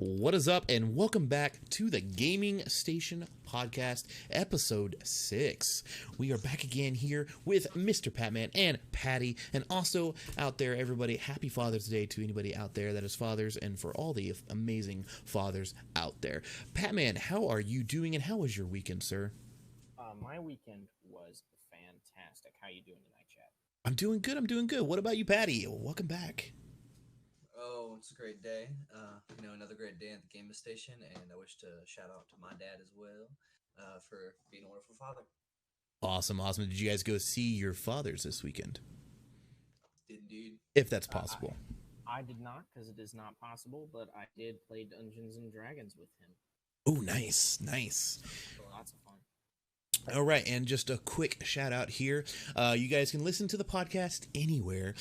What is up, and welcome back to the Gaming Station Podcast, Episode 6. We are back again here with Mr. Patman and Patty, and also out there, everybody, happy Father's Day to anybody out there that is fathers, and for all the amazing fathers out there. Patman, how are you doing, and how was your weekend, sir? My weekend was fantastic. How you doing tonight, Chad? I'm doing good. What about you, Patty? Welcome back. Oh, it's a great day. Another great day at the Gaming Station, and I wish to shout out to my dad as well for being a wonderful father. Awesome. Did you guys go see your fathers this weekend? Did indeed. If that's possible. I did not, because it is not possible, but I did play Dungeons and Dragons with him. Oh, nice. So lots of fun. All right, and just a quick shout out here. You guys can listen to the podcast anywhere.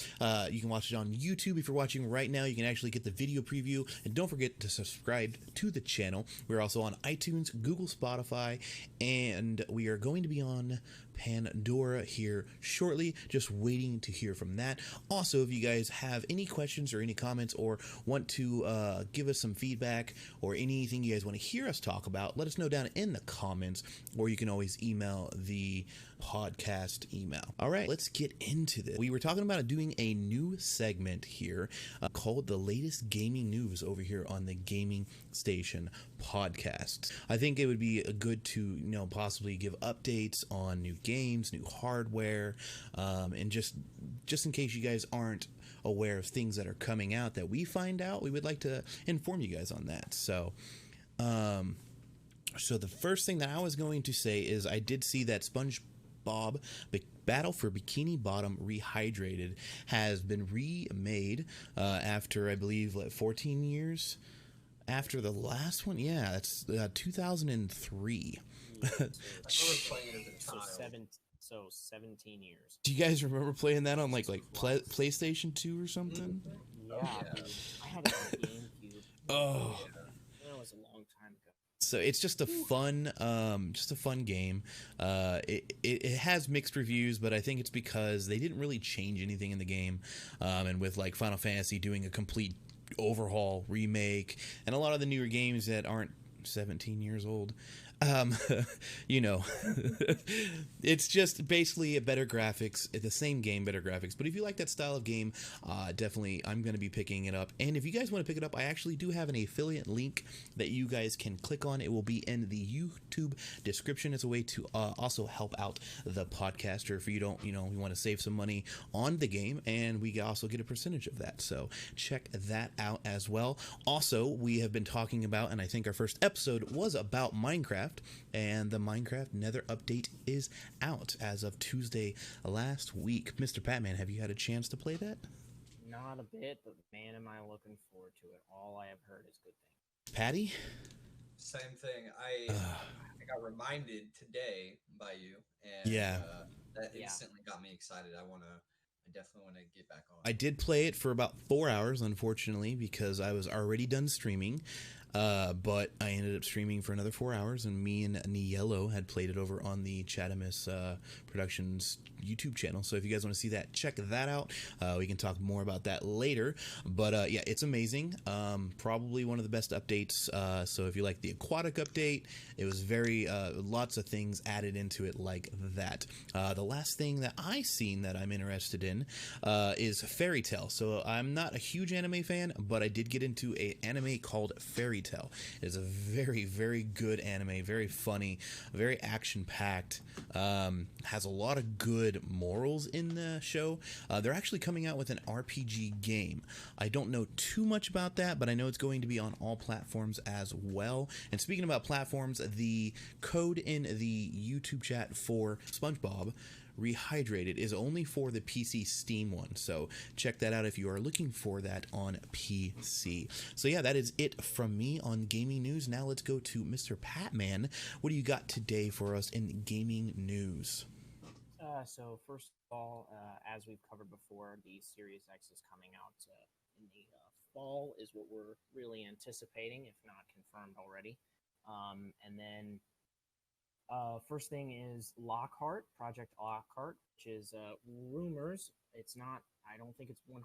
You can watch it on YouTube. If you're watching right now, you can actually get the video preview. And don't forget to subscribe to the channel. We're also on iTunes, Google, Spotify, and we are going to be on Pandora here shortly. Just waiting to hear from that. Also, if you guys have any questions or any comments or want to give us some feedback or anything you guys want to hear us talk about, let us know down in the comments, or you can always email the podcast email. All right, let's get into this. We were talking about doing a new segment here called the latest gaming news over here on the Gaming Station podcast. I think it would be good to possibly give updates on new games, new hardware, and just in case you guys aren't aware of things that are coming out that we find out, we would like to inform you guys on that. So the first thing that I was going to say is I did see that SpongeBob Battle for Bikini Bottom Rehydrated has been remade after, I believe, 14 years after the last one. Yeah, that's 2003. I remember playing it as a child. So 17 years. Do you guys remember playing that on like PlayStation 2 or something? Yeah. I had it on GameCube. Oh. That was a long time ago. So it's just a fun game. It has mixed reviews, but I think it's because they didn't really change anything in the game. And with like Final Fantasy doing a complete overhaul remake, and a lot of the newer games that aren't 17 years old, it's just basically a better graphics, the same game, better graphics. But if you like that style of game, definitely I'm going to be picking it up. And if you guys want to pick it up, I actually do have an affiliate link that you guys can click on. It will be in the YouTube description. It's a way to also help out the podcaster if you want to save some money on the game, and we also get a percentage of that. So check that out as well. Also, we have been talking about, and I think our first episode was about Minecraft. And the Minecraft Nether update is out as of Tuesday last week. Mr. Patman, have you had a chance to play that? Not a bit, but man, am I looking forward to it. All I have heard is good things. Patty? Same thing. I got reminded today by you, and that instantly got me excited. I definitely want to get back on. I did play it for about 4 hours, unfortunately, because I was already done streaming. But I ended up streaming for another 4 hours, and me and Niello had played it over on the ChadimusProductions YouTube channel. So if you guys want to see that, check that out. We can talk more about that later. But yeah, it's amazing. Probably one of the best updates. So if you like the aquatic update, it was very lots of things added into it like that. The last thing that I seen that I'm interested in is Fairy Tail. So I'm not a huge anime fan, but I did get into an anime called Fairy Tail. It is a very, very good anime, very funny, very action-packed, has a lot of good morals in the show. They're actually coming out with an RPG game. I don't know too much about that, but I know it's going to be on all platforms as well. And speaking about platforms, the code in the YouTube chat for SpongeBob Rehydrated is only for the PC Steam one, so check that out if you are looking for that on PC. So yeah, that is it from me on gaming news. Now let's go to Mr. Patman. What do you got today for us in gaming news? So first of all, as we've covered before, the Series X is coming out in the fall is what we're really anticipating, if not confirmed already. And then First thing is Lockhart, Project Lockhart, which is rumors. It's not, I don't think it's 100%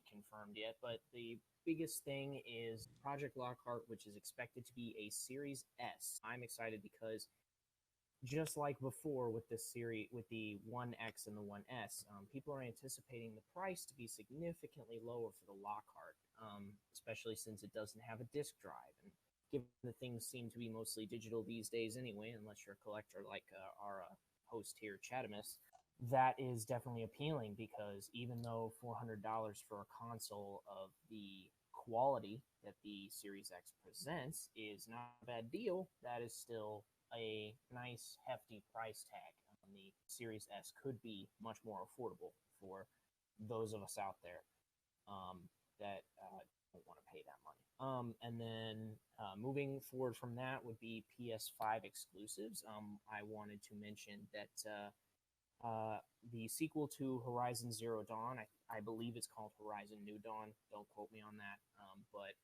confirmed yet, but the biggest thing is Project Lockhart, which is expected to be a Series S. I'm excited because just like before with the series, with the 1X and the 1S, people are anticipating the price to be significantly lower for the Lockhart, especially since it doesn't have a disk drive. And given the things seem to be mostly digital these days anyway, unless you're a collector like our host here, Chadimus, that is definitely appealing because even though $400 for a console of the quality that the Series X presents is not a bad deal, that is still a nice hefty price tag. The Series S could be much more affordable for those of us out there that don't want to pay that money. And then moving forward from that would be PS5 exclusives. I wanted to mention that the sequel to Horizon Zero Dawn, I believe it's called Horizon New Dawn, don't quote me on that, but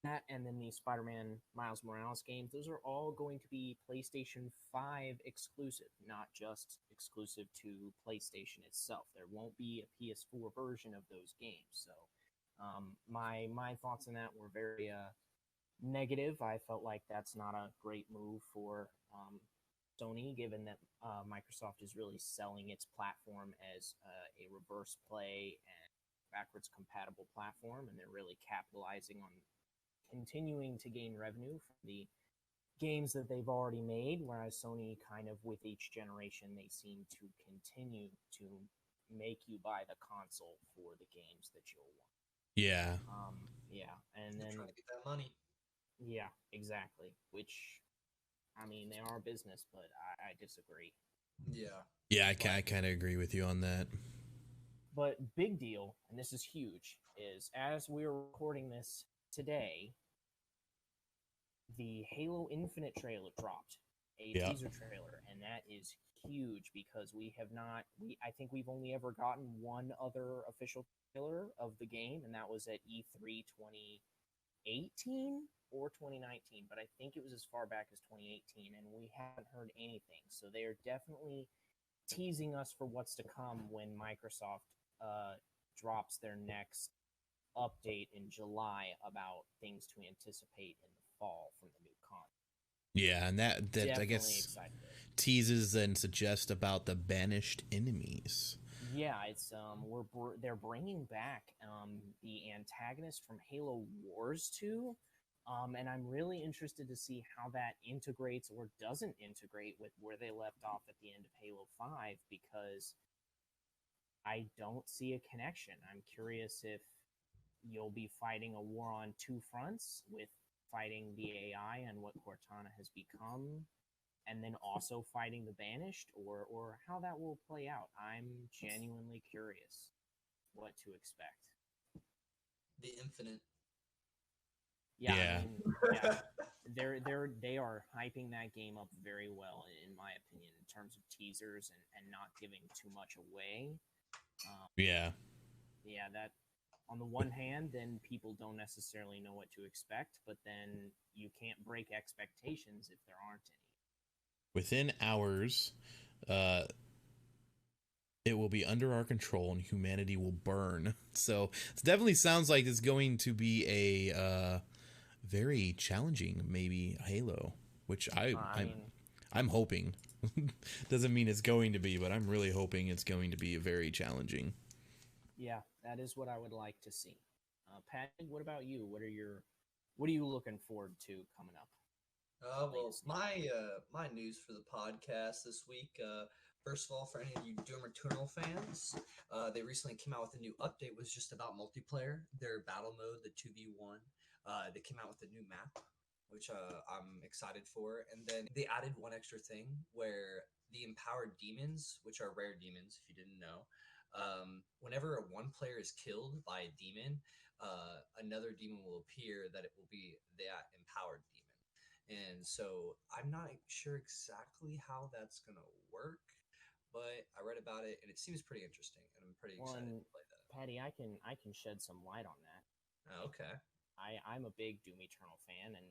that and then the Spider-Man Miles Morales games, those are all going to be PlayStation 5 exclusive, not just exclusive to PlayStation itself. There won't be a PS4 version of those games. So my thoughts on that were very negative. I felt like that's not a great move for Sony, given that Microsoft is really selling its platform as a reverse play and backwards compatible platform, and they're really capitalizing on continuing to gain revenue from the games that they've already made, whereas Sony kind of with each generation, they seem to continue to make you buy the console for the games that you'll want. Yeah. Yeah, and then trying to get that money. Yeah, exactly. Which, I mean, they are a business, but I disagree. Yeah. Yeah, I kind of agree with you on that. But big deal, and this is huge, is as we're recording this today, the Halo Infinite trailer dropped, a teaser trailer, and that is huge because we have not, I think we've only ever gotten one other official trailer of the game, and that was at E3 2018 or 2019, but I think it was as far back as 2018, and we haven't heard anything. So they are definitely teasing us for what's to come when Microsoft drops their next update in July about things to anticipate in the fall from the new console. Yeah, and that I guess excited. Teases and suggests about the banished enemies. Yeah, it's they're bringing back the antagonist from Halo Wars 2. And I'm really interested to see how that integrates or doesn't integrate with where they left off at the end of Halo 5, because I don't see a connection. I'm curious if you'll be fighting a war on two fronts, with fighting the AI and what Cortana has become, and then also fighting the Banished, or how that will play out. I'm genuinely curious what to expect. The Infinite. Yeah, I mean, yeah. They are hyping that game up very well, in my opinion, in terms of teasers and not giving too much away. Yeah, that on the one hand, then people don't necessarily know what to expect, but then you can't break expectations if there aren't any. Within hours, it will be under our control and humanity will burn. So it definitely sounds like it's going to be a very challenging, maybe, Halo, which I'm hoping. Doesn't mean it's going to be, but I'm really hoping it's going to be very challenging. Yeah, that is what I would like to see. Pat, what about you? What are you looking forward to coming up? Well, my news for the podcast this week. First of all, for any of you Doom Eternal fans, they recently came out with a new update. Was just about multiplayer. Their battle mode, the 2v1. They came out with a new map, which I'm excited for. And then they added one extra thing where the empowered demons, which are rare demons, if you didn't know, whenever one player is killed by a demon, another demon will appear that it will be that empowered demon. And so I'm not sure exactly how that's going to work, but I read about it and it seems pretty interesting, and I'm pretty excited to play that. Patty, I can shed some light on that. Okay. I'm a big Doom Eternal fan, and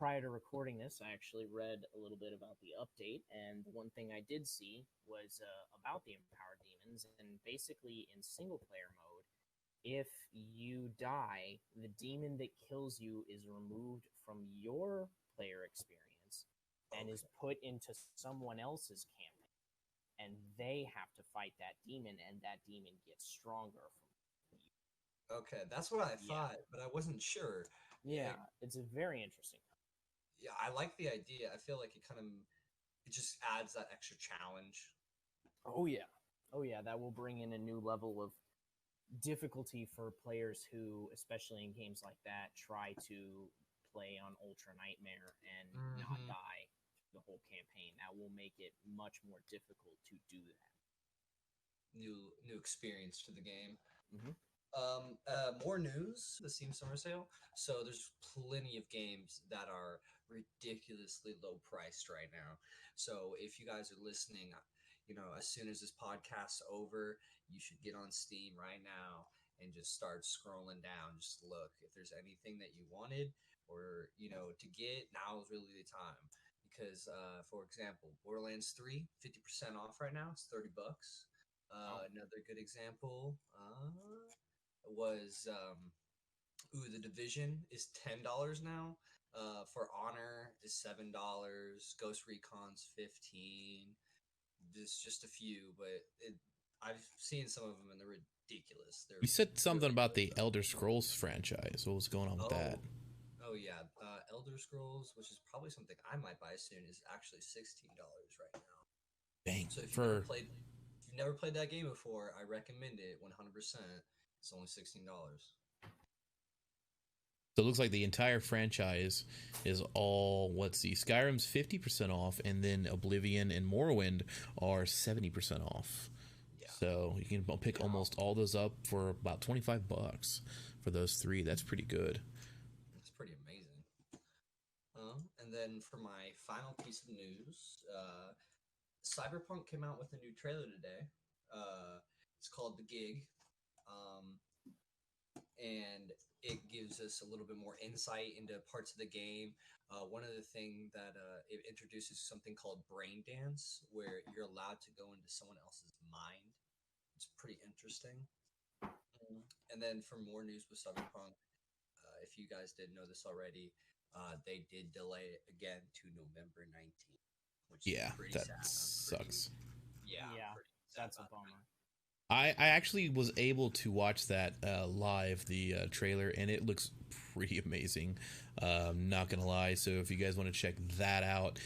prior to recording this, I actually read a little bit about the update, and the one thing I did see was about the empowered demons, and basically in single-player mode, if you die, the demon that kills you is removed from your player experience and is put into someone else's campaign, and they have to fight that demon, and that demon gets stronger from you. Okay, that's what I thought, but I wasn't sure. Yeah, it's a very interesting. Yeah, I like the idea. I feel like it just adds that extra challenge. Oh yeah, that will bring in a new level of difficulty for players who, especially in games like that, try to play on Ultra Nightmare and not die the whole campaign. That will make it much more difficult to do that. New experience to the game. More news, the Steam Summer Sale. So there's plenty of games that are ridiculously low priced right now. So if you guys are listening, as soon as this podcast's over, you should get on Steam right now and just start scrolling down. Just look if there's anything that you wanted or to get. Now is really the time because, for example, Borderlands 3, 50% off right now. It's $30. Another good example was The Division is $10 now. For Honor is $7. Ghost Recon's $15. There's just a few, but I've seen some of them and they're ridiculous. You said something about the Elder Scrolls franchise. What was going on with that? Oh yeah, Elder Scrolls, which is probably something I might buy soon, is actually $16 right now. Dang. So if you've never played that game before, I recommend it 100%. It's only $16. So it looks like the entire franchise is all, Skyrim's 50% off, and then Oblivion and Morrowind are 70% off. Yeah. So you can pick almost all those up for about $25 for those three. That's pretty good. That's pretty amazing. And then for my final piece of news, Cyberpunk came out with a new trailer today. It's called The Gig. And it gives us a little bit more insight into parts of the game. One of the things that it introduces something called Brain Dance, where you're allowed to go into someone else's mind. It's pretty interesting. And then for more news with Cyberpunk, if you guys didn't know this already, they did delay it again to November 19th. Which is pretty sad. Sucks. That's a bummer. I actually was able to watch that live, the trailer, and it looks pretty amazing. Not gonna lie. So if you guys want to check that out,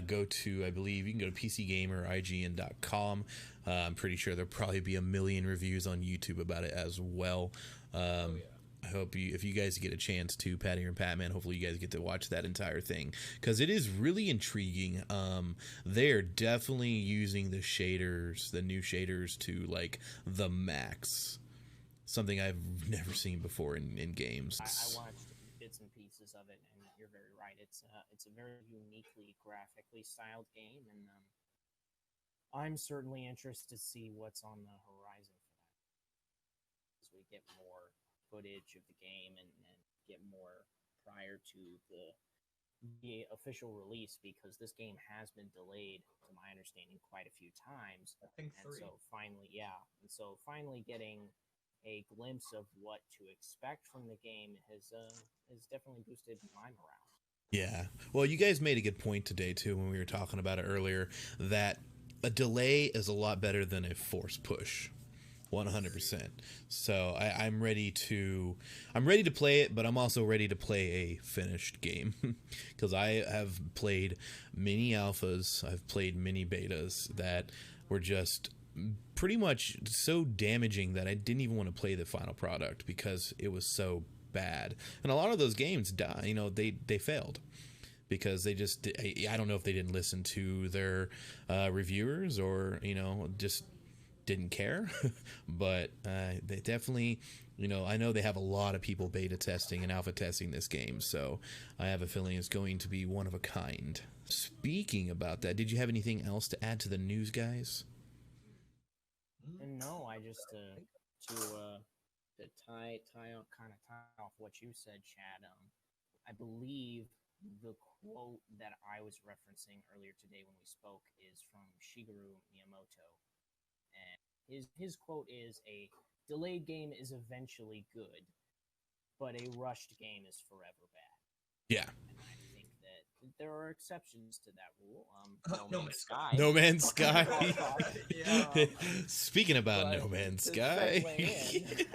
go to, I believe you can go to PC Gamer, IGN.com. I'm pretty sure there'll probably be a million reviews on YouTube about it as well. I hope if you guys get a chance to, Patty and Patman, hopefully you guys get to watch that entire thing because it is really intriguing. They're definitely using the new shaders to like the max. Something I've never seen before in games. I watched bits and pieces of it, and you're very right. It's a very uniquely graphically styled game, and I'm certainly interested to see what's on the horizon for that as we get more footage of the game and get more prior to the official release, because this game has been delayed, to my understanding, quite a few times. I think 3. So finally getting a glimpse of what to expect from the game has definitely boosted my morale. Yeah. Well, you guys made a good point today too when we were talking about it earlier, that a delay is a lot better than a forced push. 100%. So I'm ready to play it, but I'm also ready to play a finished game because I have played many alphas, I've played many betas that were just pretty much so damaging that I didn't even want to play the final product because it was so bad. And a lot of those games they failed because they just, I don't know if they didn't listen to their reviewers or just didn't care. But they definitely, I know they have a lot of people beta testing and alpha testing this game, so I have a feeling it's going to be one of a kind. Speaking about that, did you have anything else to add to the news, guys? No, I just to tie off what you said, Chad. I believe the quote that I was referencing earlier today when we spoke is from Shigeru Miyamoto, and his quote is, "A delayed game is eventually good, but a rushed game is forever bad." Yeah. And I think that there are exceptions to that rule. No Man's Sky. No Man's Sky. Yeah. Speaking about But No Man's to Sky. segue in,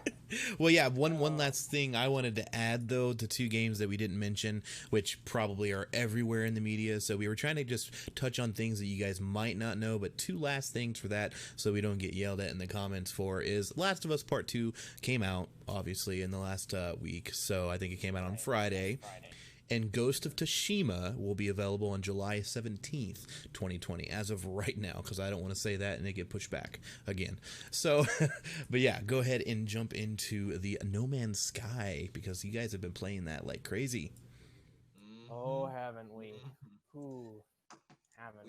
Well, yeah, one last thing I wanted to add, though, to two games that we didn't mention, which probably are everywhere in the media. So we were trying to just touch on things that you guys might not know. But two last things for that, so we don't get yelled at in the comments for, is Last of Us Part 2 came out, obviously, in the last week. So I think it came out on Friday. And Ghost of Tsushima will be available on July 17th, 2020, as of right now, because I don't want to say that and it get pushed back again. So, but yeah, go ahead and jump into the No Man's Sky, because you guys have been playing that like crazy. Oh, haven't we? Who haven't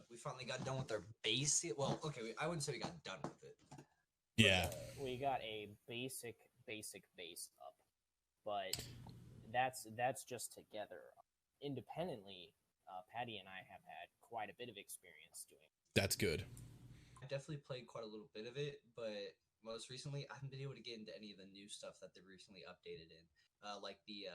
We finally got done with our base. Well, okay, I wouldn't say we got done with it. Yeah. We got a basic base up, but that's just together. Independently, Patty and I have had quite a bit of experience doing it. That's good. I definitely played quite a little bit of it, but most recently I haven't been able to get into any of the new stuff that they recently updated in, like the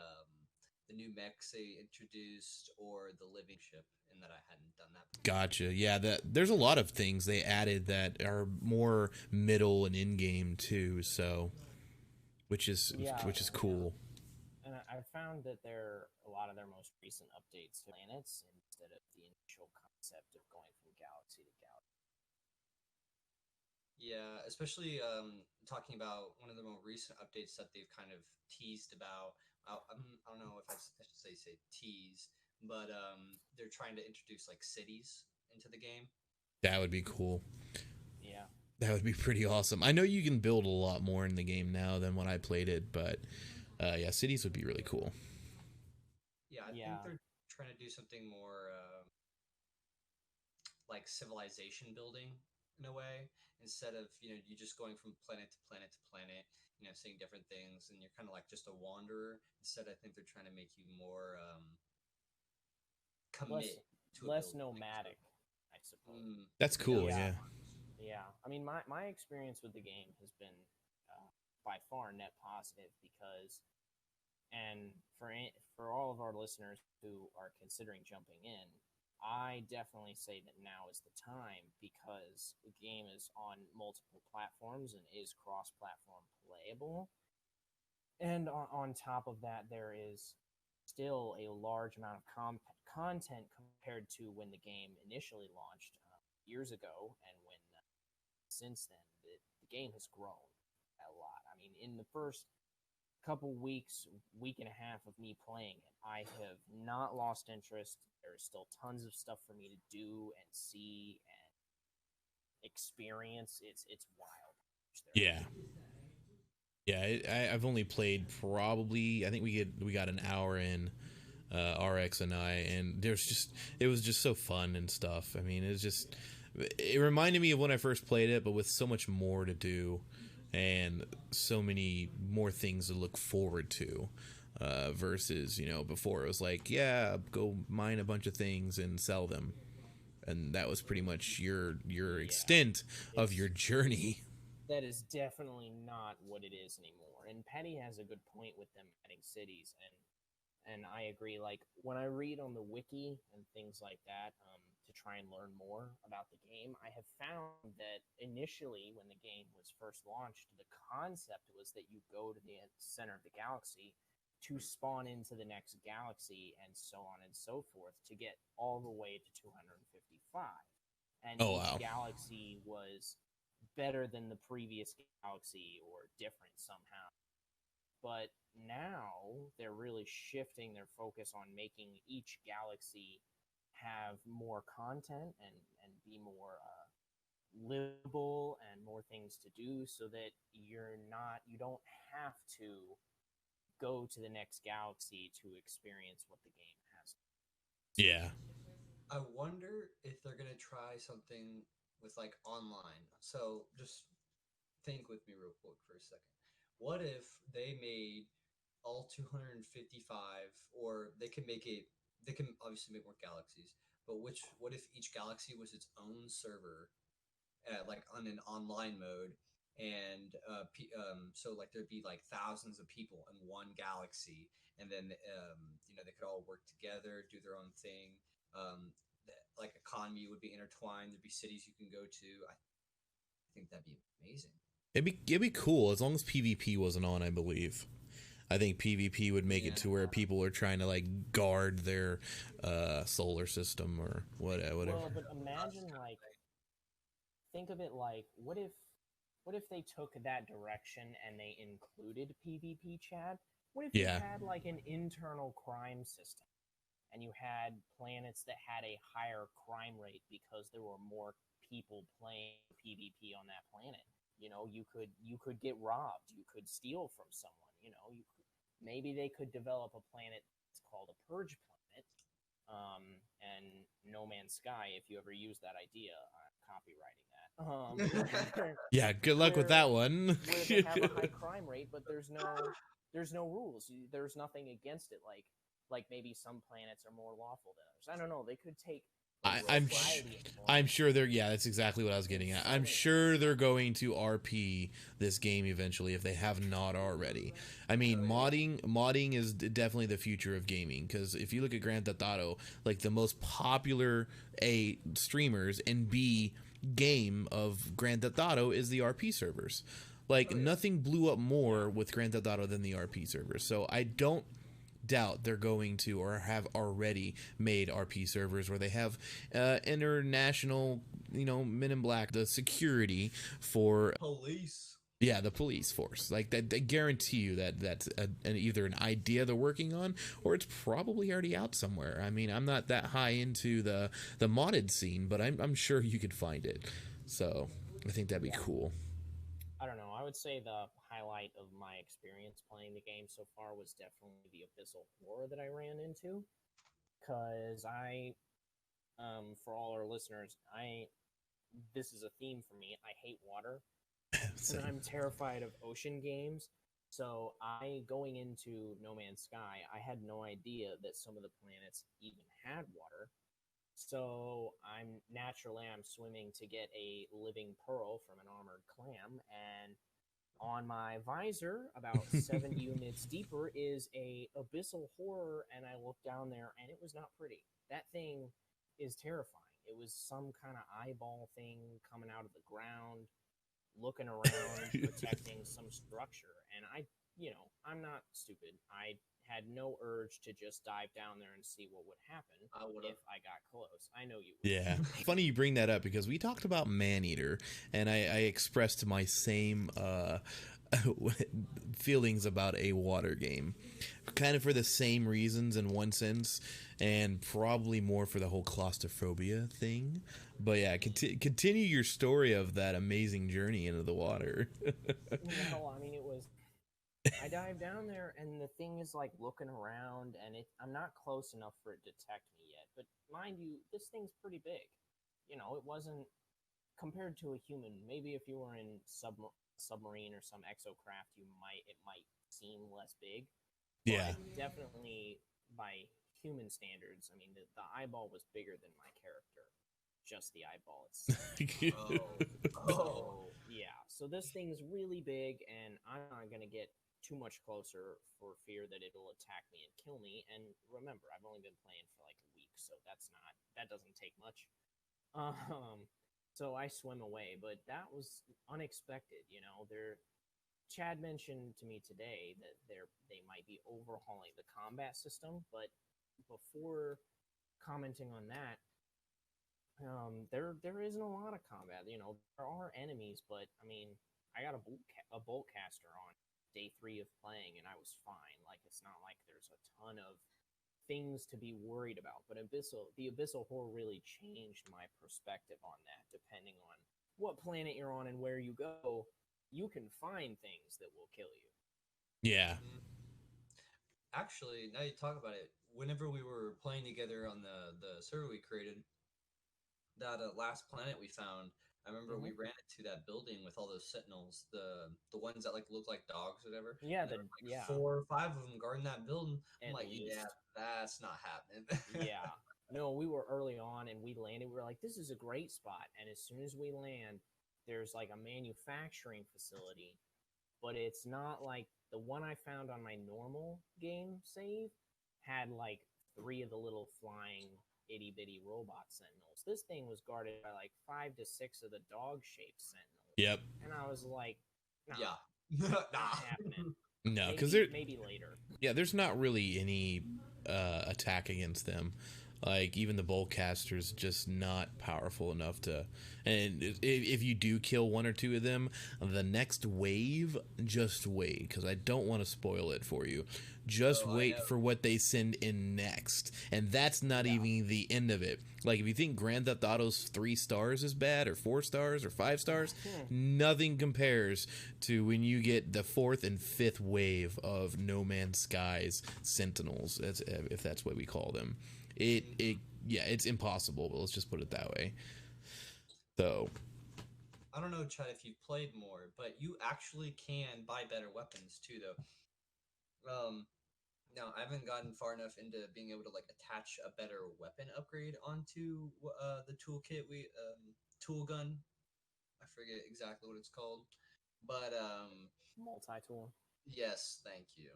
new mechs they introduced or the living ship, and that I hadn't done that before. Gotcha. Yeah, there's a lot of things they added that are more middle and in game too. So, which is cool. And I found that a lot of their most recent updates to planets instead of the initial concept of going from galaxy to galaxy. Yeah, especially talking about one of the more recent updates that they've kind of teased about. I don't know if I should say tease, but they're trying to introduce like cities into the game. That would be cool. Yeah. That would be pretty awesome. I know you can build a lot more in the game now than when I played it, but yeah, cities would be really cool. Yeah, I think they're trying to do something more like civilization building in a way, instead of you just going from planet to planet to planet, seeing different things, and you're kind of like just a wanderer. Instead, I think they're trying to make you more commit to less nomadic, I suppose. That's cool. Yeah. Yeah. I mean, my experience with the game has been by far net positive, because, and for all of our listeners who are considering jumping in, I definitely say that now is the time, because the game is on multiple platforms and is cross-platform playable. And on top of that, there is still a large amount of content compared to when the game initially launched years ago, and when since then the game has grown a lot. I mean, in the first couple weeks, week and a half of me playing it, I have not lost interest. There's still tons of stuff for me to do and see and experience. It's wild. Yeah. Yeah, I've only played probably, I think we got an hour in, RX and I, and it was just so fun and stuff. I mean, it reminded me of when I first played it, but with so much more to do and so many more things to look forward to, versus, before it was like, yeah, go mine a bunch of things and sell them. And that was pretty much your extent of your journey. That is definitely not what it is anymore. And Patty has a good point with them adding cities, and I agree. Like, when I read on the wiki and things like that, to try and learn more about the game, I have found that initially, when the game was first launched, the concept was that you go to the center of the galaxy to spawn into the next galaxy, and so on and so forth, to get all the way to 255. And each galaxy was better than the previous galaxy or different somehow. But now they're really shifting their focus on making each galaxy have more content and be more livable and more things to do, so that you don't have to go to the next galaxy to experience what the game has. Yeah. I wonder if they're gonna try something with like online. So just think with me real quick for a second. What if they made all 255, or they could make it they can obviously make more galaxies, but what if each galaxy was its own server, like on an online mode, and so like there'd be like thousands of people in one galaxy, and then they could all work together, do their own thing. Like economy would be intertwined. There'd be cities you can go to. I think that'd be amazing. It'd be cool as long as PvP wasn't on, I believe. I think PvP would make it to where people are trying to like guard their solar system or whatever. Well, but imagine like, think of it like, what if they took that direction and they included PvP, Chad? What if you had like an internal crime system and you had planets that had a higher crime rate because there were more people playing PvP on that planet? You know, you could get robbed, you could steal from someone, maybe they could develop a planet that's called a purge planet. And No Man's Sky, if you ever use that idea, I'm copywriting that. Yeah, good luck with that one. Where they have a high crime rate, but there's no rules. There's nothing against it. Like maybe some planets are more lawful than others. I don't know. They could take. I'm sure they're. Yeah, that's exactly what I was getting at. I'm sure they're going to RP this game eventually if they have not already. I mean, modding is definitely the future of gaming, because if you look at Grand Theft Auto, like the most popular streamers and game of Grand Theft Auto is the RP servers. Like nothing blew up more with Grand Theft Auto than the RP servers. So I don't doubt they're going to or have already made RP servers where they have international, Men in Black, the security for police. Yeah, the police force. Like that, they guarantee you that that's either an idea they're working on or it's probably already out somewhere. I mean, I'm not that high into the modded scene, but I'm sure you could find it. So I think that'd be cool. I don't know. I would say the highlight of my experience playing the game so far was definitely the abyssal horror that I ran into. Because for all our listeners, this is a theme for me. I hate water. And I'm terrified of ocean games. So going into No Man's Sky, I had no idea that some of the planets even had water. So I'm swimming to get a living pearl from an armored clam, and on my visor, about 7 units deeper, is a abyssal horror, and I looked down there, and it was not pretty. That thing is terrifying. It was some kind of eyeball thing coming out of the ground, looking around, protecting some structure, and I'm not stupid. I had no urge to just dive down there and see what would happen if I got close. I know you would. Yeah. Funny you bring that up, because we talked about Maneater, and I expressed my same feelings about a water game. Kind of for the same reasons in one sense, and probably more for the whole claustrophobia thing. But yeah, continue your story of that amazing journey into the water. No, I mean, I dived down there, and the thing is like looking around, and I'm not close enough for it to detect me yet. But mind you, this thing's pretty big. It wasn't compared to a human. Maybe if you were in submarine or some exocraft, it might seem less big. Yeah, but definitely by human standards. I mean, the eyeball was bigger than my character. Just the eyeball itself. So yeah, so this thing's really big, and I'm not gonna get too much closer for fear that it'll attack me and kill me. And remember, I've only been playing for like a week, so that doesn't take much. So I swim away, but that was unexpected. Chad mentioned to me today that they might be overhauling the combat system, but before commenting on that, there isn't a lot of combat. There are enemies, but I mean, I got a bolt caster on day 3 of playing, and I was fine. Like, it's not like there's a ton of things to be worried about. But the abyssal horror really changed my perspective on that. Depending on what planet you're on and where you go, you can find things that will kill you. Yeah. Actually, now you talk about it, whenever we were playing together on the server we created, that last planet we found, I remember we ran into that building with all those sentinels, the ones that like look like dogs or whatever. Yeah, And there were like 4 or 5 of them guarding that building. I'm at like, least. yeah, that's not happening. Yeah. No, we were early on and we landed. We were like, this is a great spot. And as soon as we land, there's like a manufacturing facility, but it's not like the one I found on my normal game save had like 3 of the little flying itty bitty robot sentinels. This thing was guarded by like 5 to 6 of the dog shaped sentinels. Yep. And I was like, nah, yeah, not happening. No, because maybe later. Yeah, there's not really any attack against them. Like, even the Boltcaster's just not powerful enough to... And if you do kill 1 or 2 of them, the next wave, just wait, because I don't want to spoil it for you. Just wait for what they send in next. And that's not even the end of it. Like, if you think Grand Theft Auto's 3 stars is bad, or 4 stars, or 5 stars, nothing compares to when you get the 4th and 5th wave of No Man's Sky's Sentinels, if that's what we call them. It's impossible, but let's just put it that way. So, I don't know, Chad, if you've played more, but you actually can buy better weapons too, though. Now I haven't gotten far enough into being able to like attach a better weapon upgrade onto the toolkit. Tool gun. I forget exactly what it's called, but multi-tool. Yes, thank you.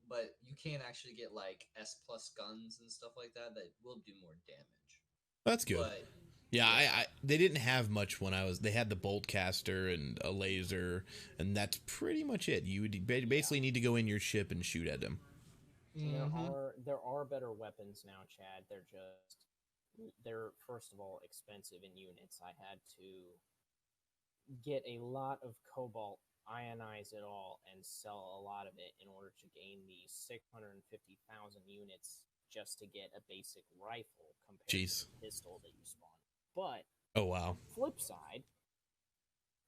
But you can actually get like S+ guns and stuff like that will do more damage. That's good. But, I they didn't have much when they had the Boltcaster and a laser, and that's pretty much it. You would basically need to go in your ship and shoot at them. There are better weapons now, Chad. They're first of all expensive in units. I had to get a lot of cobalt, ionize it all, and sell a lot of it in order to gain the 650,000 units just to get a basic rifle compared to the pistol that you spawn. But oh wow, flip side,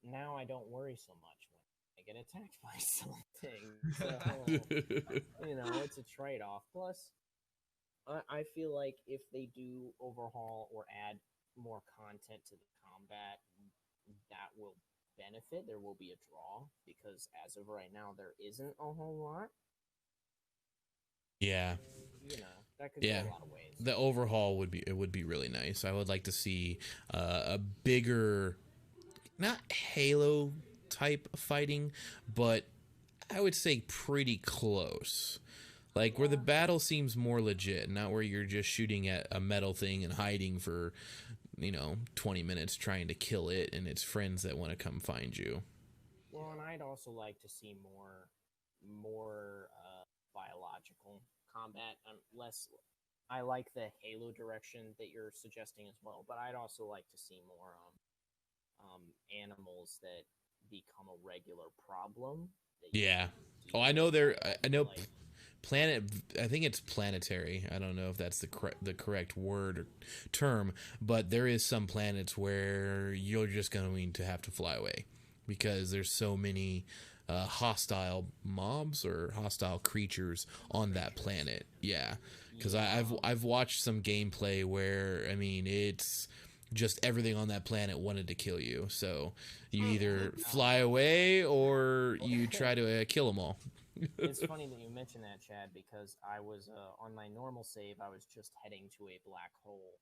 now I don't worry so much when I get attacked by something. So, it's a trade-off. Plus, I feel like if they do overhaul or add more content to the combat, that will benefit. There will be a draw, because as of right now, there isn't a whole lot. Yeah. That could go a lot of ways. The overhaul would be really nice. I would like to see a bigger, not Halo type fighting, but I would say pretty close. Like where the battle seems more legit, not where you're just shooting at a metal thing and hiding for 20 minutes trying to kill it and its friends that want to come find you. Well, and I'd also like to see more biological combat. I like the Halo direction that you're suggesting as well, but I'd also like to see more animals that become a regular problem. Yeah. Oh, I know I know. Planet, I think it's planetary. I don't know if that's the correct word or term, but there is some planets where you're just going to have to fly away because there's so many hostile mobs or hostile creatures on that planet. Yeah, because I've watched some gameplay where it's just everything on that planet wanted to kill you. So you either fly away or you try to kill them all. It's funny that you mentioned that, Chad, because I was on my normal save, I was just heading to a black hole,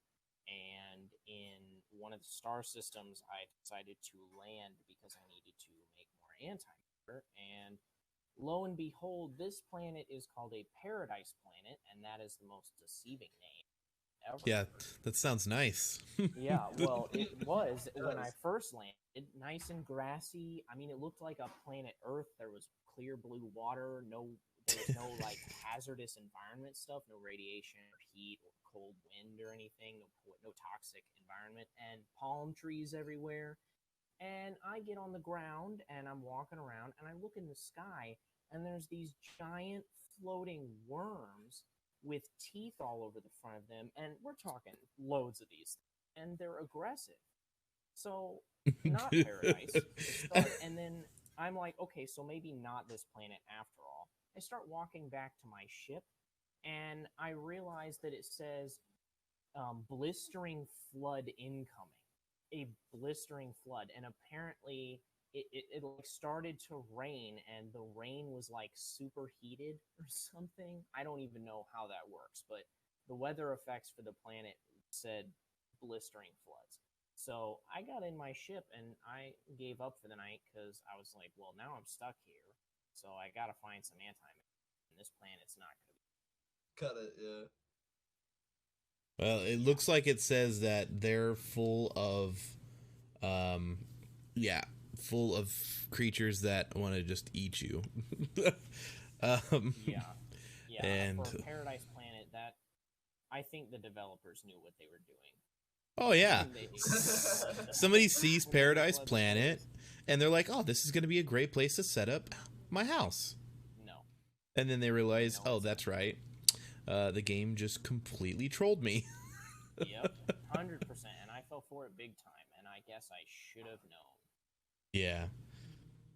and in one of the star systems, I decided to land because I needed to make more antimatter, and lo and behold, this planet is called a paradise planet, and that is the most deceiving name ever. Yeah, that sounds nice. Yeah, well, it was when I first landed, nice and grassy. It looked like a planet Earth. There was clear blue water. There was no like hazardous environment stuff, no radiation or heat or cold wind or anything, no toxic environment, and palm trees everywhere. And I get on the ground and I'm walking around and I look in the sky and there's these giant floating worms with teeth all over the front of them, and we're talking loads of these, and they're aggressive. So not paradise. And then I'm like, okay, so maybe not this planet after all. I start walking back to my ship, and I realize that it says blistering flood incoming. a blistering flood, and apparently it like started to rain, and the rain was like superheated or something. I don't even know how that works, but the weather effects for the planet said blistering floods. So I got in my ship and I gave up for the night because I was like, well, now I'm stuck here, so I gotta find some antimatter. And this planet's not gonna be. Cut it, yeah. Well, it looks like it says that they're full of, yeah, full of creatures that want to just eat you. Yeah, yeah. And for Paradise Planet, that I think the developers knew what they were doing. oh yeah, When they- somebody sees when they Paradise flood the Planet, place. and they're like, "Oh, this is going to be a great place to set up my house." No. And then they realize, No, "Oh, it's that's right, the game just completely trolled me." Yep, 100%. And I fell for it big time, and I guess I should have known. Yeah,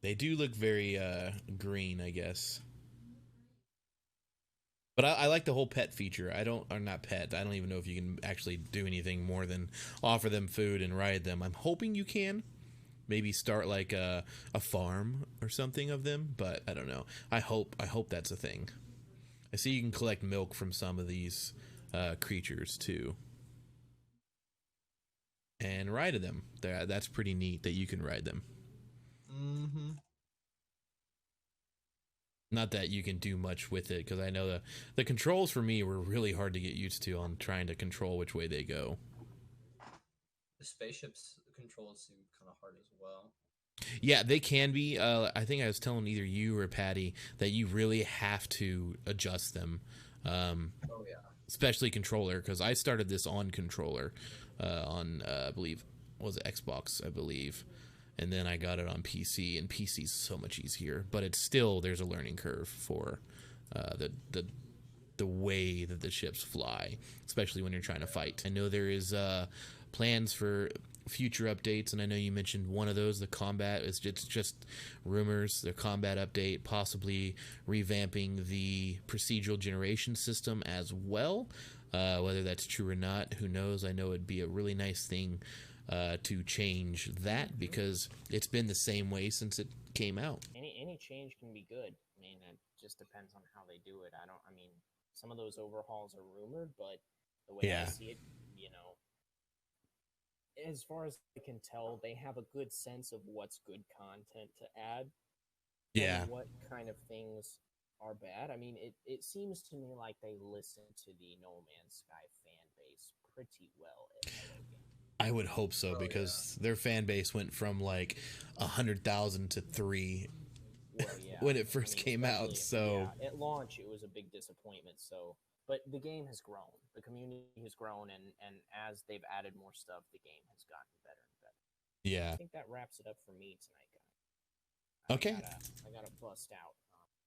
they do look very green, I guess. But I like the whole pet feature. Or not pet. I don't even know if you can actually do anything more than offer them food and ride them. I'm hoping you can. Maybe start like a farm or something of them, but I don't know. I hope that's a thing. I see you can collect milk from some of these creatures too, and ride them. That's pretty neat that you can ride them. Mm-hmm. Not that you can do much with it, because I know the controls for me were really hard to get used to on trying to control which way they go. The spaceships controls seem kind of hard as well. Yeah, they can be. I think I was telling either you or Patty that you really have to adjust them. Oh yeah. Especially controller, because I started this on controller on I believe was it Xbox, I believe, and then I got it on PC, and PC's so much easier, but it's still, there's a learning curve for the way that the ships fly, especially when you're trying to fight. I know there is plans for future updates, and I know you mentioned one of those, the combat. It's just rumors, the combat update, possibly revamping the procedural generation system as well. Whether that's true or not, who knows? I know it'd be a really nice thing to change that, because it's been the same way since it came out. Any change can be good. I mean, it just depends on how they do it. I mean, some of those overhauls are rumored, but the way I see it, you know, as far as I can tell, they have a good sense of what's good content to add. Yeah. And what kind of things are bad. I mean, it seems to me like they listen to the No Man's Sky fan base pretty well. I would hope so, because their fan base went from like 100,000 to 3 when it first came out. So yeah, at launch, it was a big disappointment. So, but the game has grown, the community has grown, and as they've added more stuff, the game has gotten better and better. yeah. I think that wraps it up for me tonight, guys. Okay. I gotta bust out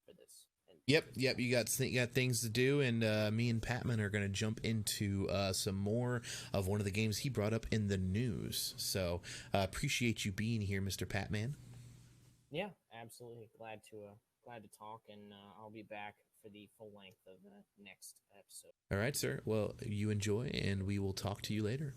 for this. Yep. You got things to do, and me and Patman are going to jump into some more of one of the games he brought up in the news. So appreciate you being here, Mr. Patman. Yeah, absolutely. Glad to talk, and I'll be back for the full length of the next episode. All right, sir. Well, you enjoy, and we will talk to you later.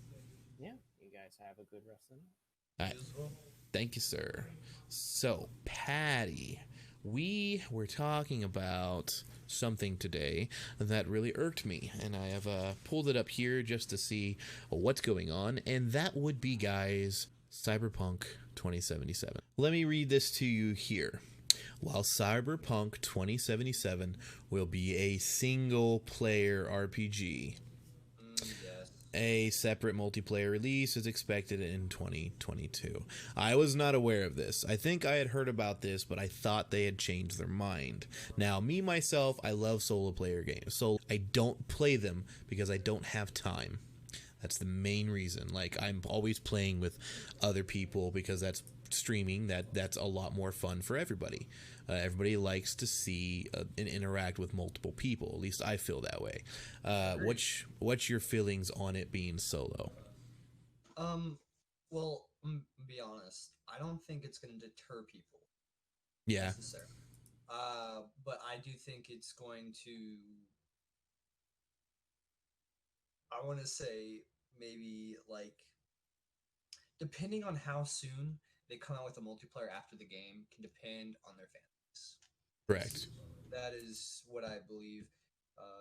Yeah, you guys have a good rest of the night. All right. Thank you, sir. So, Patty, we were talking about something today that really irked me, and I have pulled it up here just to see what's going on, and that would be, guys, Cyberpunk 2077. Let me read this to you here. While Cyberpunk 2077 will be a single-player RPG, a separate multiplayer release is expected in 2022. I was not aware of this. I think I had heard about this, but I thought they had changed their mind. Now, me, myself, I love solo player games. So I don't play them because I don't have time. That's the main reason. Like, I'm always playing with other people because that's streaming. That's a lot more fun for everybody. Everybody likes to see and interact with multiple people. At least I feel that way. What's your feelings on it being solo? Well, be honest. I don't think it's going to deter people. Yeah. Necessarily. But I do think it's going to. I want to say maybe like depending on how soon they come out with a multiplayer after the game, can depend on their fan base. Correct. That is what I believe.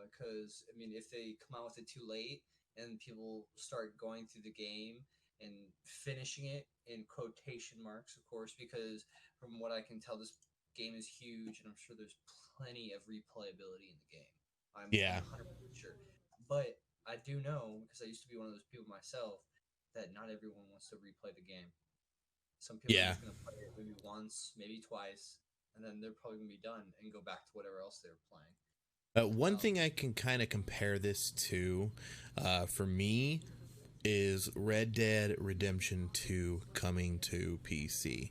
Because I mean, if they come out with it too late and people start going through the game and finishing it in quotation marks, of course, because from what I can tell, this game is huge, and I'm sure there's plenty of replayability in the game. I'm 100% sure. But I do know, because I used to be one of those people myself, that not everyone wants to replay the game. Some people are just going to play it maybe once, maybe twice, and then they're probably going to be done and go back to whatever else they were playing. One thing I can kind of compare this to, for me, is Red Dead Redemption 2 coming to PC.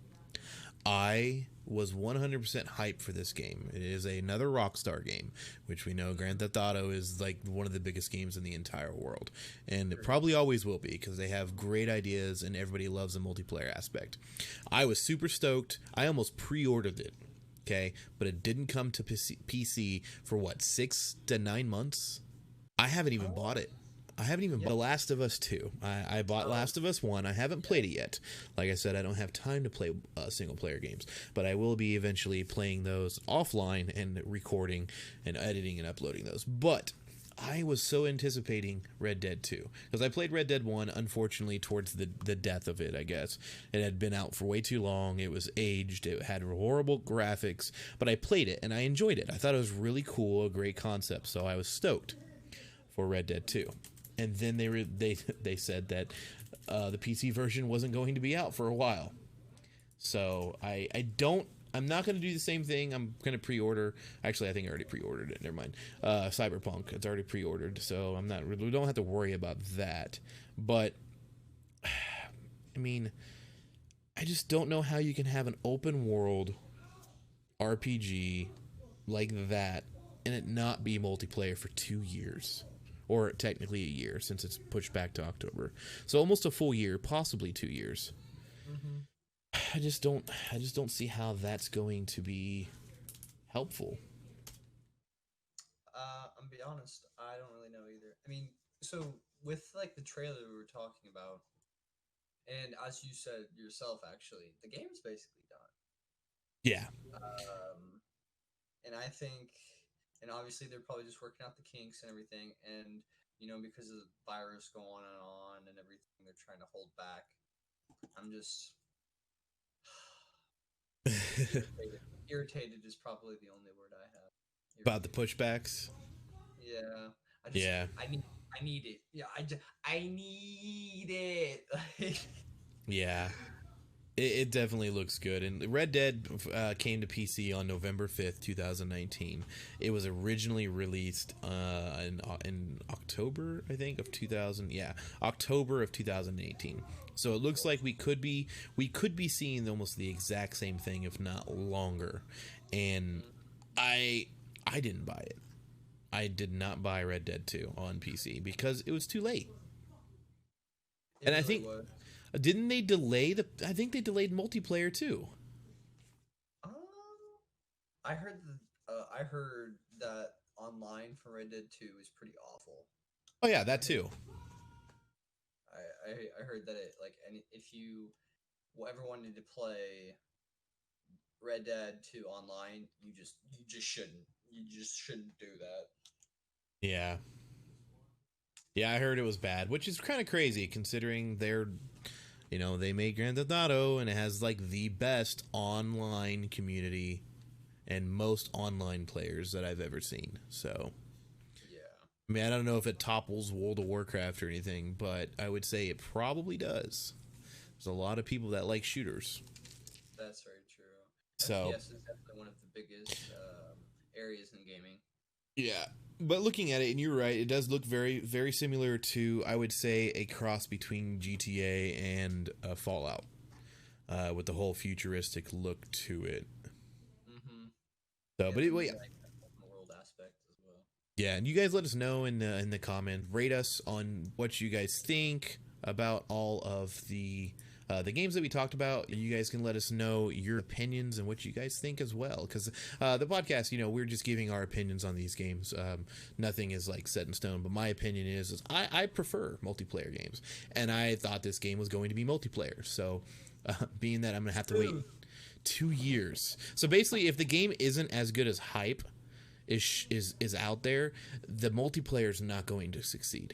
I was 100% hyped for this game. It is another Rockstar game, which we know Grand Theft Auto is like one of the biggest games in the entire world. And it probably always will be, because they have great ideas and everybody loves the multiplayer aspect. I was super stoked. I almost pre-ordered it. Okay, but it didn't come to PC for what, 6 to 9 months? I haven't even bought it. I haven't even bought Last of Us 2. I bought Last of Us 1. I haven't played it yet. Like I said, I don't have time to play single-player games, but I will be eventually playing those offline and recording and editing and uploading those. But I was so anticipating Red Dead 2, because I played Red Dead 1, unfortunately, towards the death of it, I guess. It had been out for way too long. It was aged. It had horrible graphics, but I played it, and I enjoyed it. I thought it was really cool, a great concept, so I was stoked for Red Dead 2. And then they said that the PC version wasn't going to be out for a while. So I'm not going to do the same thing. I'm going to pre-order. Actually, I think I already pre-ordered it. Never mind. Cyberpunk. It's already pre-ordered, so we don't have to worry about that. But I mean, I just don't know how you can have an open world RPG like that and it not be multiplayer for 2 years. Or technically a year, since it's pushed back to October. So almost a full year, possibly 2 years. Mm-hmm. I just don't see how that's going to be helpful. I'm gonna be honest, I don't really know either. I mean, so with like the trailer we were talking about, and as you said yourself, actually, the game's basically done. Yeah. And I think, and obviously they're probably just working out the kinks and everything, and you know, because of the virus going on and everything, they're trying to hold back. I'm just irritated is probably the only word I have. Irritated. About the pushbacks. Yeah. I need it. Yeah. I need it. Yeah. It definitely looks good. And Red Dead came to PC on November 5th, 2019. It was originally released in October, I think, of 2000. Yeah, October of 2018. So it looks like we could be seeing almost the exact same thing, if not longer. And I didn't buy it. I did not buy Red Dead 2 on PC because it was too late. And I think was. Didn't they delay I think they delayed multiplayer too. I heard that online for Red Dead 2 is pretty awful. Oh yeah, that too. I heard that it if you ever wanted to play Red Dead 2 online, you just shouldn't do that. Yeah. Yeah, I heard it was bad, which is kind of crazy considering they made Grand Theft Auto and it has like the best online community and most online players that I've ever seen. So, yeah. I mean, I don't know if it topples World of Warcraft or anything, but I would say it probably does. There's a lot of people that like shooters. That's very true. So, FPS is definitely one of the biggest areas in gaming. Yeah. But looking at it, and you're right, it does look very, very similar to, I would say, a cross between GTA and Fallout, with the whole futuristic look to it. Mm-hmm. So, but anyway, like the world aspect as well. Yeah, and you guys let us know in the comments, rate us on what you guys think about all of the the games that we talked about. You guys can let us know your opinions and what you guys think as well, because the podcast, we're just giving our opinions on these games. Nothing is like set in stone, but my opinion is I prefer multiplayer games, and I thought this game was going to be multiplayer. So being that I'm gonna have to wait 2 years, so basically if the game isn't as good as hype is out there, the multiplayer is not going to succeed.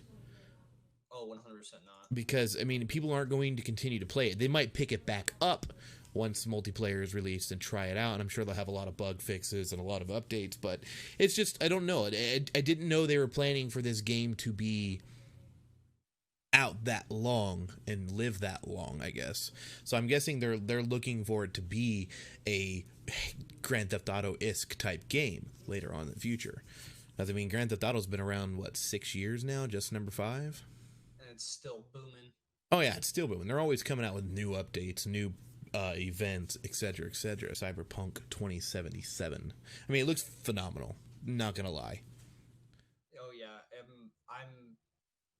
Oh, 100% not. Because people aren't going to continue to play it. They might pick it back up once multiplayer is released and try it out, and I'm sure they'll have a lot of bug fixes and a lot of updates, but it's just, I don't know. I didn't know they were planning for this game to be out that long and live that long, I guess. So I'm guessing they're looking for it to be a Grand Theft Auto-esque type game later on in the future. Grand Theft Auto's been around, 6 years now, just number 5? And it's still booming. Oh yeah, it's still booming. They're always coming out with new updates, new events, etc., etc. Cyberpunk 2077. It looks phenomenal. Not gonna lie. Oh yeah, I'm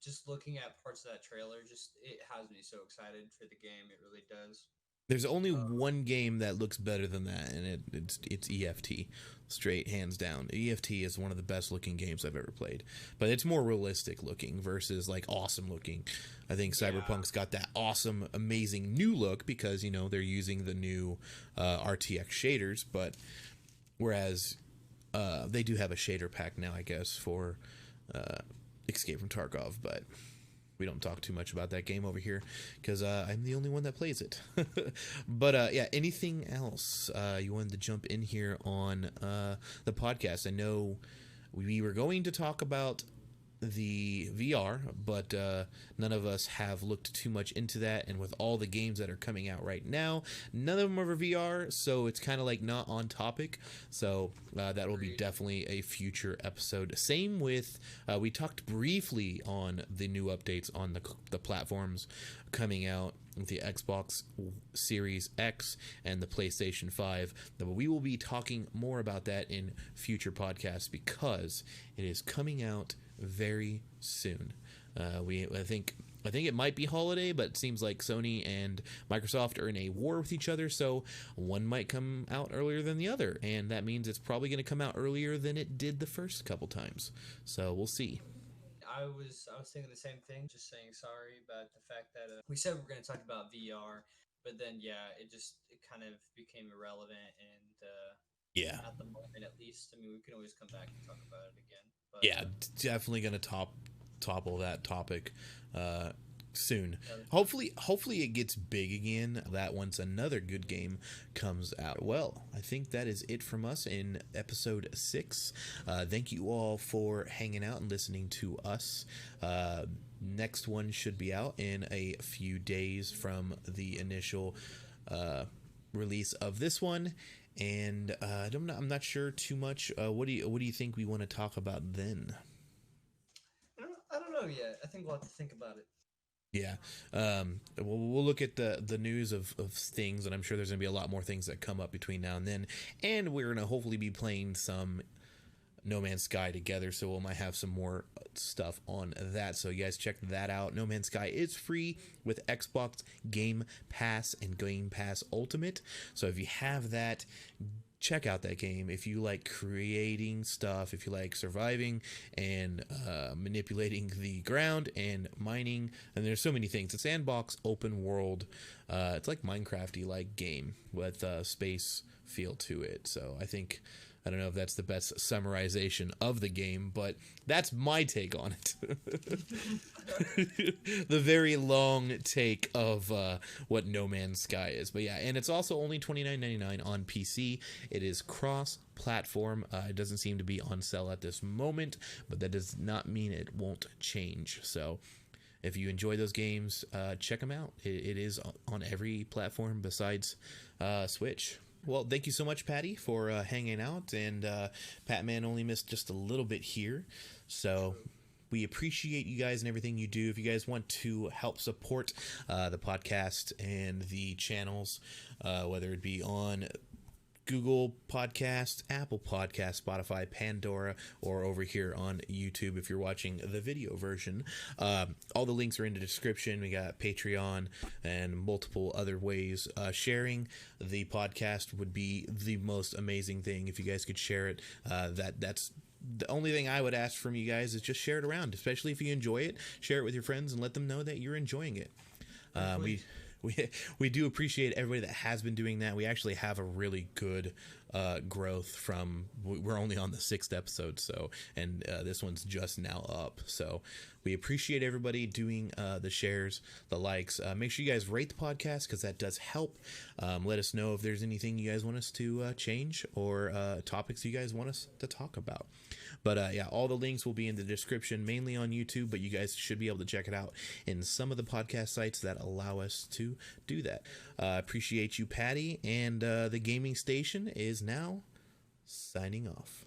just looking at parts of that trailer. It has me so excited for the game. It really does. There's only one game that looks better than that, and it's EFT, straight hands down. EFT is one of the best looking games I've ever played, but it's more realistic looking versus awesome looking. I think Cyberpunk's got that awesome, amazing new look because they're using the new RTX shaders, but whereas they do have a shader pack now, I guess, for Escape from Tarkov, but we don't talk too much about that game over here because I'm the only one that plays it. But yeah, anything else you wanted to jump in here on the podcast? I know we were going to talk about the VR, but none of us have looked too much into that, and with all the games that are coming out right now, none of them are VR, so it's kind of not on topic. So that will be definitely a future episode. Same with we talked briefly on the new updates on the platforms coming out with the Xbox Series X and the PlayStation 5. But we will be talking more about that in future podcasts because it is coming out very soon. I think it might be holiday, but it seems like Sony and Microsoft are in a war with each other, so one might come out earlier than the other, and that means it's probably going to come out earlier than it did the first couple times. So we'll see. I was thinking the same thing, just saying sorry about the fact that we said we were going to talk about VR, but then it kind of became irrelevant, and yeah, at the moment at least. We can always come back and talk about it again. But, yeah, definitely going to topple that topic soon. Hopefully it gets big again. That once another good game comes out. Well, I think that is it from us in episode 6. Thank you all for hanging out and listening to us. Next one should be out in a few days from the initial release of this one. And I'm not sure too much. What do you think we want to talk about then? I don't know yet. I think we'll have to think about it. Yeah. We'll look at the news of things, and I'm sure there's going to be a lot more things that come up between now and then. And we're going to hopefully be playing some No Man's Sky together, so we might have some more stuff on that. So you guys check that out. No Man's Sky is free with Xbox Game Pass and Game Pass Ultimate. So if you have that, check out that game. If you like creating stuff, if you like surviving and manipulating the ground and mining, and there's so many things. It's sandbox, open world. It's like Minecraft-y like game with space feel to it. So I don't know if that's the best summarization of the game, but that's my take on it. The very long take of what No Man's Sky is. But yeah, and it's also only $29.99 on PC. It is cross-platform. It doesn't seem to be on sale at this moment, but that does not mean it won't change. So if you enjoy those games, check them out. It is on every platform besides Switch. Well, thank you so much, Patty, for hanging out, and Patman only missed just a little bit here, so we appreciate you guys and everything you do. If you guys want to help support the podcast and the channels, whether it be on Google Podcasts, Apple Podcasts, Spotify, Pandora, or over here on YouTube if you're watching the video version. All the links are in the description. We got Patreon and multiple other ways. Sharing the podcast would be the most amazing thing if you guys could share it. That's the only thing I would ask from you guys is just share it around, especially if you enjoy it. Share it with your friends and let them know that you're enjoying it. We do appreciate everybody that has been doing that. We actually have a really good growth from, we're only on the 6th episode, so, and this one's just now up. So we appreciate everybody doing the shares, the likes. Make sure you guys rate the podcast because that does help. Let us know if there's anything you guys want us to change or topics you guys want us to talk about. But yeah, all the links will be in the description, mainly on YouTube, but you guys should be able to check it out in some of the podcast sites that allow us to do that. Appreciate you, Patty, and the gaming station is now signing off.